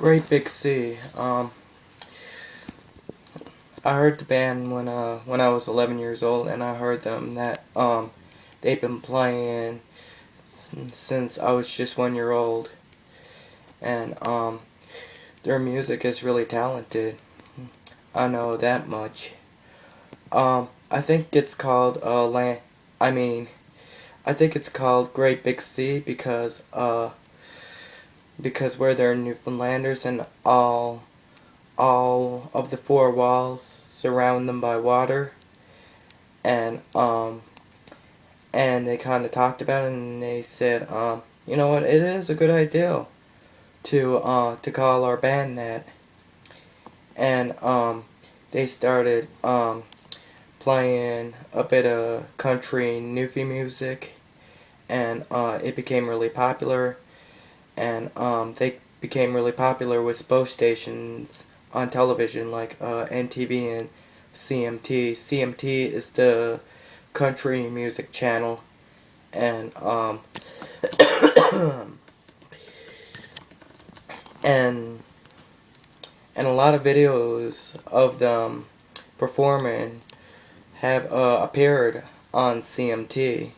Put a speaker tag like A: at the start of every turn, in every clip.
A: Great Big Sea. I heard the band when I was 11 years old, and I heard them that they've been playing since I was just 1 year old, and their music is really talented. I know that much. I think it's called I mean, I think it's called Great Big Sea because where they're Newfoundlanders and all of the four walls surround them by water, and and they kind of talked about it, and they said, you know what, it is a good idea to call our band that, and they started playing a bit of country Newfie music, and it became really popular, and they became really popular with both stations on television like NTV and CMT. CMT is the country music channel, and and and a lot of videos of them performing have appeared on CMT,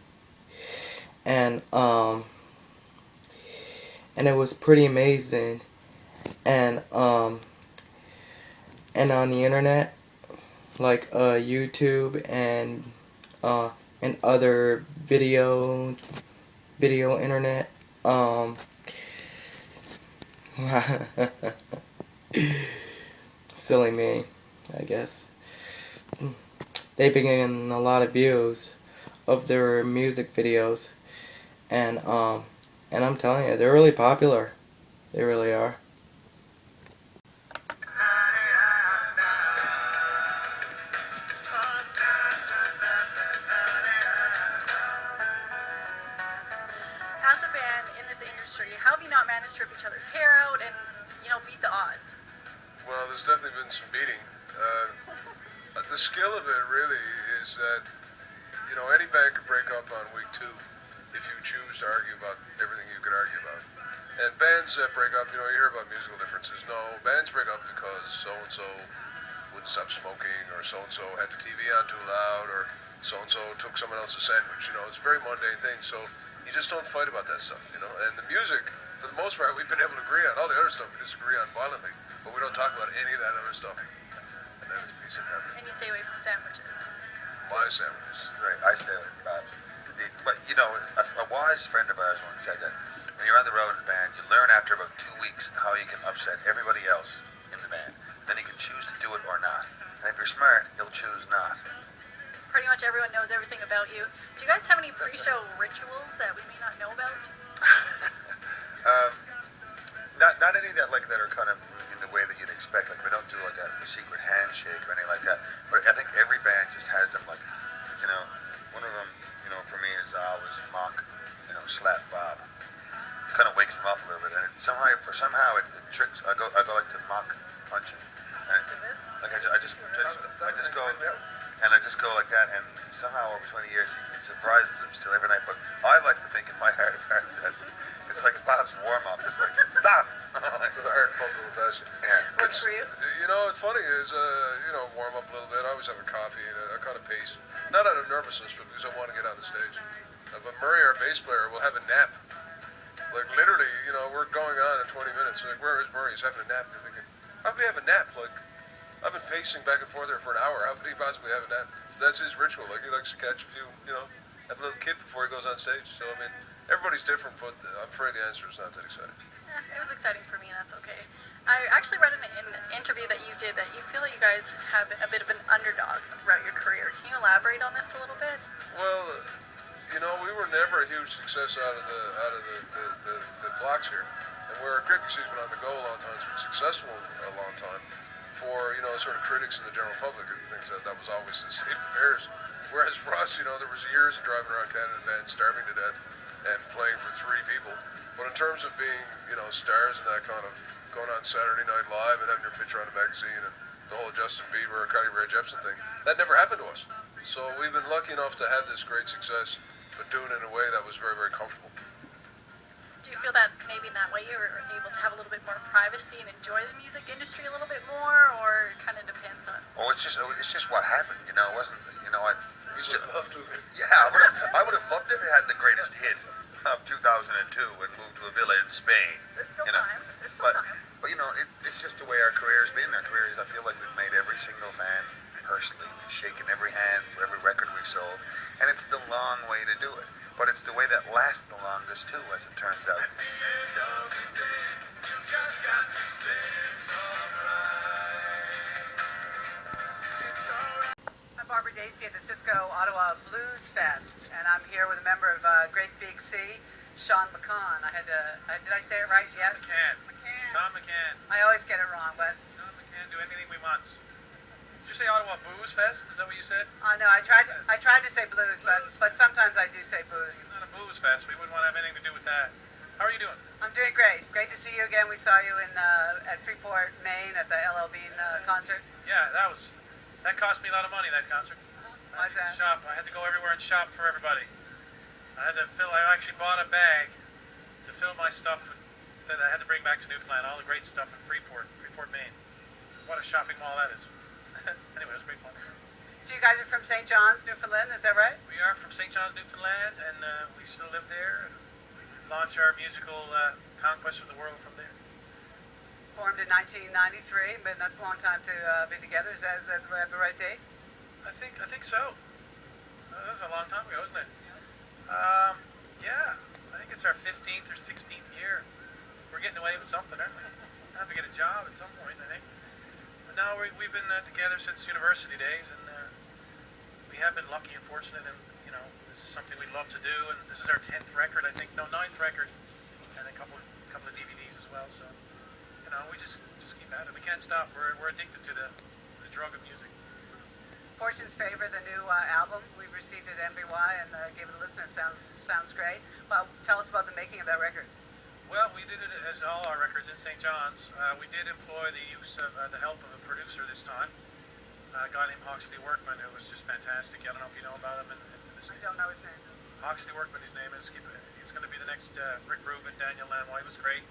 A: and and it was pretty amazing, and and on the internet like YouTube and other video internet. Silly me, I guess. They been getting a lot of views of their music videos, and I'm telling you, they're really popular. They really are.
B: As a band in this industry, how have you not managed to rip each other's hair out and, beat the odds?
C: Well, there's definitely been some beating. The skill of it really is that, any band could break up on week two if you choose to argue about everything you could argue about. And bands that break up, you hear about musical differences. No, bands break up because so-and-so wouldn't stop smoking, or so-and-so had the TV on too loud, or so-and-so took someone else's sandwich. It's a very mundane thing, so you just don't fight about that stuff, And the music, for the most part, we've been able to agree on. All the other stuff we disagree on violently, but we don't talk about any of that other stuff. And that is a piece of heaven.
B: And you stay away from sandwiches.
C: My sandwiches.
D: Right, I stay with crabs. But, a wise friend of ours once said that when you're on the road in a band, you learn after about 2 weeks how you can upset everybody else in the band. Then you can choose to do it or not. And if you're smart, you'll choose not.
B: Pretty much everyone knows everything about you. Do you guys have any pre-show rituals that we may not know about?
D: Not any that are kind of in the way that you'd expect. Like, we don't do like a secret handshake or anything like that. But I think every band just has them. Like, one of them, for me is always mock, slap Bob. Kind of wakes him up a little bit, and somehow it tricks. I go like to mock punching, and like I just go. And I just go like that, and somehow over 20 years, it surprises him still every night. But I like to think in my heart of hearts that it's like Bob's warm-up. It's like, Bob!
C: The hard pump of the best.
D: Yeah.
B: What's for you?
C: What's funny is, warm up a little bit. I always have a coffee and I kind of pace. Not out of nervousness, but because I want to get on the stage. But Murray, our bass player, will have a nap. Like, literally, we're going on in 20 minutes. Like, where is Murray? He's having a nap. You're thinking, how could he have a nap? Like, I've been pacing back and forth there for an hour. How could he possibly have a nap? That's his ritual. Like, he likes to catch a few, have a little kid before he goes on stage. So, I mean, everybody's different, but I'm afraid the answer is not that exciting.
B: It was exciting for me, and that's okay. I actually read in an interview that you did that you feel that you guys have a bit of an underdog throughout your career. Can you elaborate on this a little bit?
C: Well, we were never a huge success out of the blocks here. And where Great Big Sea's been on the go a long time, it's been successful a long time for, sort of critics and the general public who thinks that was always the state of affairs. Whereas for us, there was years of driving around Canada in bands, starving to death, and playing for 3 people. But in terms of being, stars and that kind of going on Saturday Night Live and having your picture on a magazine and the whole Justin Bieber or Carly Rae Jepsen thing, that never happened to us. So we've been lucky enough to have this great success, but doing it in a way that was very, very comfortable.
B: Do you feel that maybe in that way you were able to have a little bit more privacy and enjoy the music industry a little bit more, or it kind of depends on?
D: Oh, it's just what happened. You know, it wasn't. You know, it's just.
C: Love to.
D: Yeah, I would have loved to have had the greatest hit of 2002 and moved to a villa in Spain.
B: There's still
D: You know,
B: time. There's still time.
D: but you know, it's just the way our career's been. Our careers, I feel like we've made every single man personally, shaken every hand for every record we've sold, and it's the long way to do it. But it's the way that lasts the longest too, as it turns out.
E: I'm Barbara Dacey at the Cisco Ottawa Blues Fest, and I'm here with a member of Great Big Sea, Sean McCann. Did I say it right yet?
F: McCann. Sean McCann.
E: I always get it wrong, but
F: Sean McCann, do anything we want. Did you say Ottawa Booze Fest? Is that what you said?
E: no, I tried to say blues, but sometimes I do say booze.
F: It's not a booze fest. We wouldn't want to have anything to do with that. How are you doing?
E: I'm doing great. Great to see you again. We saw you at Freeport, Maine, at the LL Bean concert.
F: Yeah, that cost me a lot of money, that concert.
E: Why's that?
F: Shop. I had to go everywhere and shop for everybody. I actually bought a bag to fill my stuff that I had to bring back to Newfoundland. All the great stuff in Freeport, Maine. What a shopping mall that is. Anyway, it was great fun.
E: So you guys are from St. John's, Newfoundland, is that right?
F: We are from St. John's, Newfoundland, and we still live there. We launch our musical conquest of the world from there.
E: Formed in 1993, but that's a long time to be together. Is that the right date?
F: I think so. That was a long time ago, isn't it? Yeah. I think it's our 15th or 16th year. We're getting away with something, aren't we? I have to get a job at some point, I think. But no, we've been together since university days, and we have been lucky and fortunate, and this is something we love to do. And this is our 10th record, I think. No, 9th record, and a couple of DVDs as well. So we just keep at it. We can't stop. We're addicted to the drug of music.
E: Fortune's Favor, the new album. We've received it at MBY and gave it a listen. It sounds great. Well, tell us about the making of that record.
F: Well, we did it as all our records in St. John's. We did employ the use of the help of a producer this time, a guy named Hawksley Workman, who was just fantastic. I don't know if you know about him.
E: I don't know his name.
F: Hawksley Workman, his name is. He's going to be the next Rick Rubin, Daniel Lanois. He was great.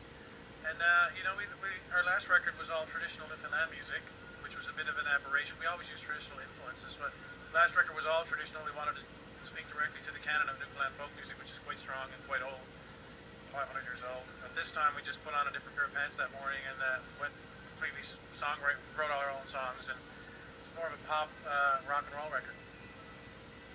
F: And our last record was all traditional Newfoundland music, which was a bit of an aberration. We always use traditional influences, but last record was all traditional. We wanted to speak directly to the canon of Newfoundland folk music, which is quite strong and quite old, 500 years old. But this time we just put on a different pair of pants that morning and went completely wrote all our own songs, and it's more of a pop rock and roll record.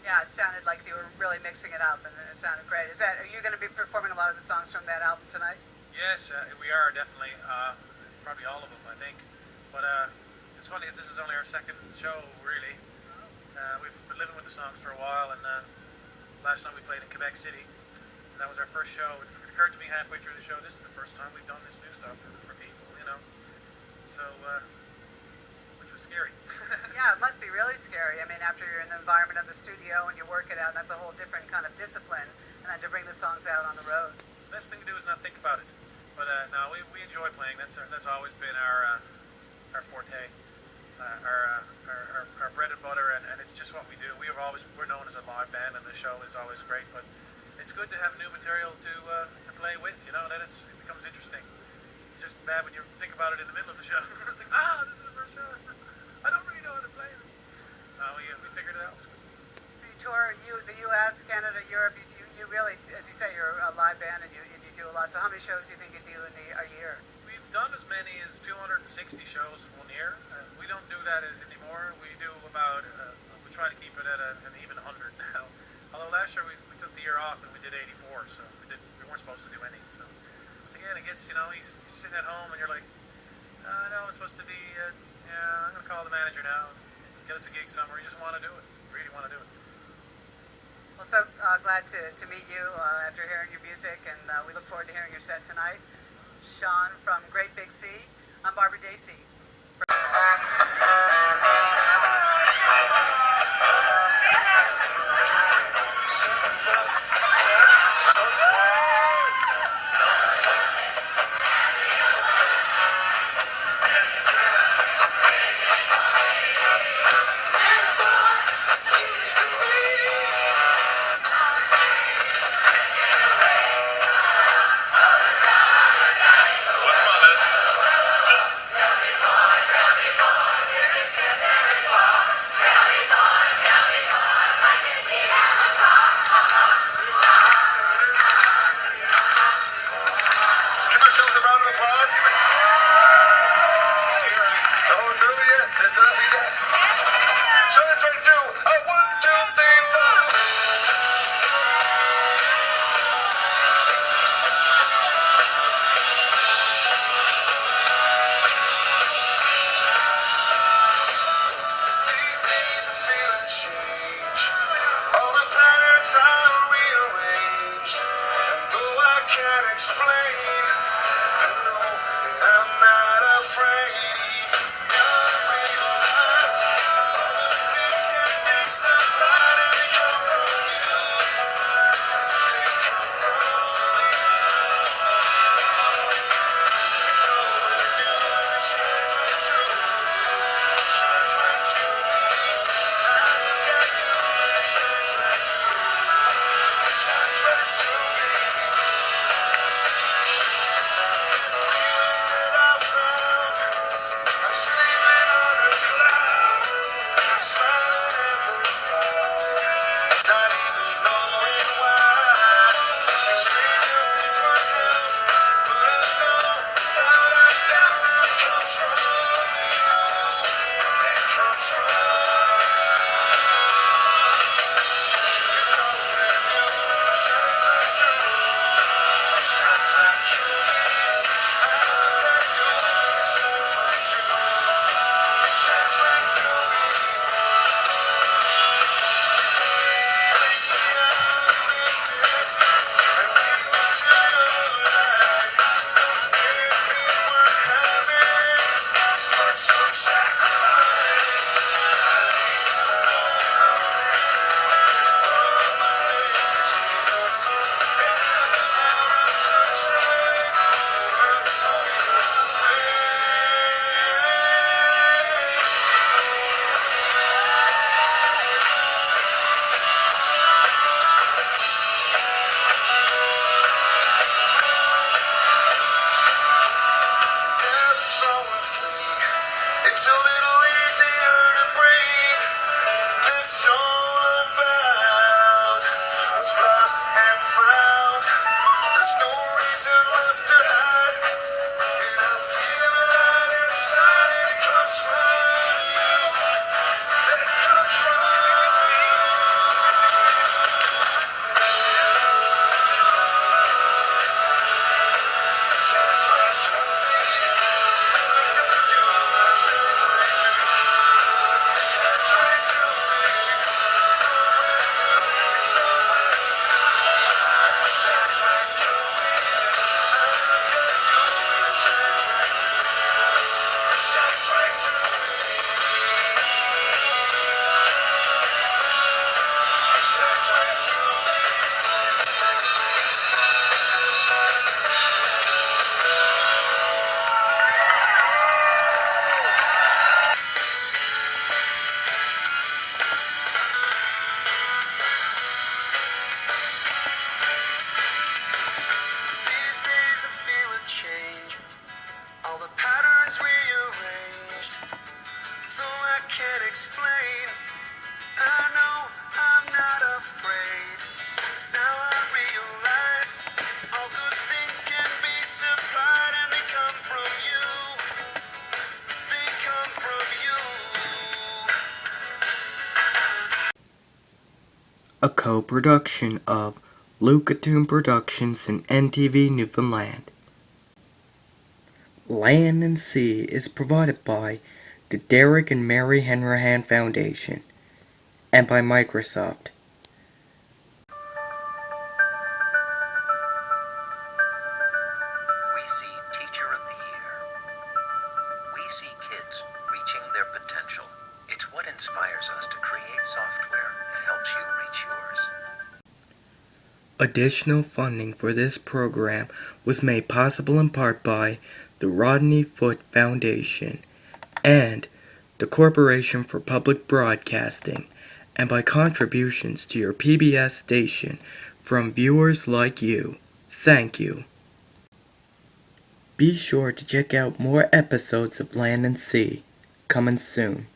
E: Yeah, it sounded like you were really mixing it up, and it sounded great. Are you going to be performing a lot of the songs from that album tonight?
F: Yes, we are definitely. Probably all of them, I think. But it's funny, this is only our second show, really. We've been living with the songs for a while, and last night we played in Quebec City, and that was our first show. It occurred to me halfway through the show, this is the first time we've done this new stuff for people, So, which was scary.
E: Yeah, it must be really scary. I mean, after you're in the environment of the studio and you work it out, that's a whole different kind of discipline, and then to bring the songs out on the road.
F: The best thing to do is not think about it. But no, we enjoy playing. That's always been our forte, our bread and butter, and it's just what we do. We're known as a live band, and the show is always great. But it's good to have new material to play with. Then it becomes interesting. It's just bad when you think about it in the middle of the show. It's like, this is the first show. I don't really know how to play this. No, we figured it out. It was good.
E: So you tour the U.S., Canada, Europe. You really, as you say, you're a live band, and you do a lot. So how many shows do you think you do in a year?
F: We've done as many as 260 shows in 1 year. We don't do that anymore. We do about, we try to keep it at an even 100 now. Although last year we took the year off and we did 84, so we weren't supposed to do any. So again, I guess, you're sitting at home and you're like, no, it's supposed to be, I'm going to call the manager now and get us a gig somewhere. You just want to do it. Really want to do it.
E: Well, so glad to meet you after hearing your music, and we look forward to hearing your set tonight. Sean from Great Big Sea. I'm Barbara Dacey.
D: explain. I know I'm not afraid. You'll realize all the things can be supplied and they come from you. They come from you. It's all with you. It shines right through. It shines right through me. I got you. It shines right through. It shines right through me. This feeling that I found, I'm sleeping on a cloud. I'm smiling at the sky, not even knowing why. Stranger things work out, but I know without a doubt that it comes from you. It comes from it's all with you. It shines right through. It shines right through me. I got you. It shines right through. It shines right through me. Take me out and lead me to your light. If it were heaven, it's worth some sacrifice. There's one more thing to you. Every hour of sunshine is worth going away. Air is flowing free. It's a little easier to breathe. This all about what's lost and found. There's no reason left to hide. And I feel it right inside. And it comes from you. It comes from you. It shines right through me. I got you. It shines right through. It shines right through me. It's all with you. It's all with you. It shines right through me. I got you. It shines right through. It shines right through me. It shines right through me. These days I feel a change. All the patterns rearranged. Though I can't explain, I know I'm not afraid. Now I realize all good things can be supplied and they come from you. They come from you.
A: A co-production of Lucatoon Productions and NTV Newfoundland. Land and Sea is provided by the Derek and Mary Hanrahan Foundation and by Microsoft.
G: We see Teacher of the Year. We see kids reaching their potential. It's what inspires us to create software that helps you reach yours.
A: Additional funding for this program was made possible in part by the Rodney Foote Foundation and the Corporation for Public Broadcasting, and by contributions to your PBS station from viewers like you. Thank you. Be sure to check out more episodes of Land and Sea, coming soon.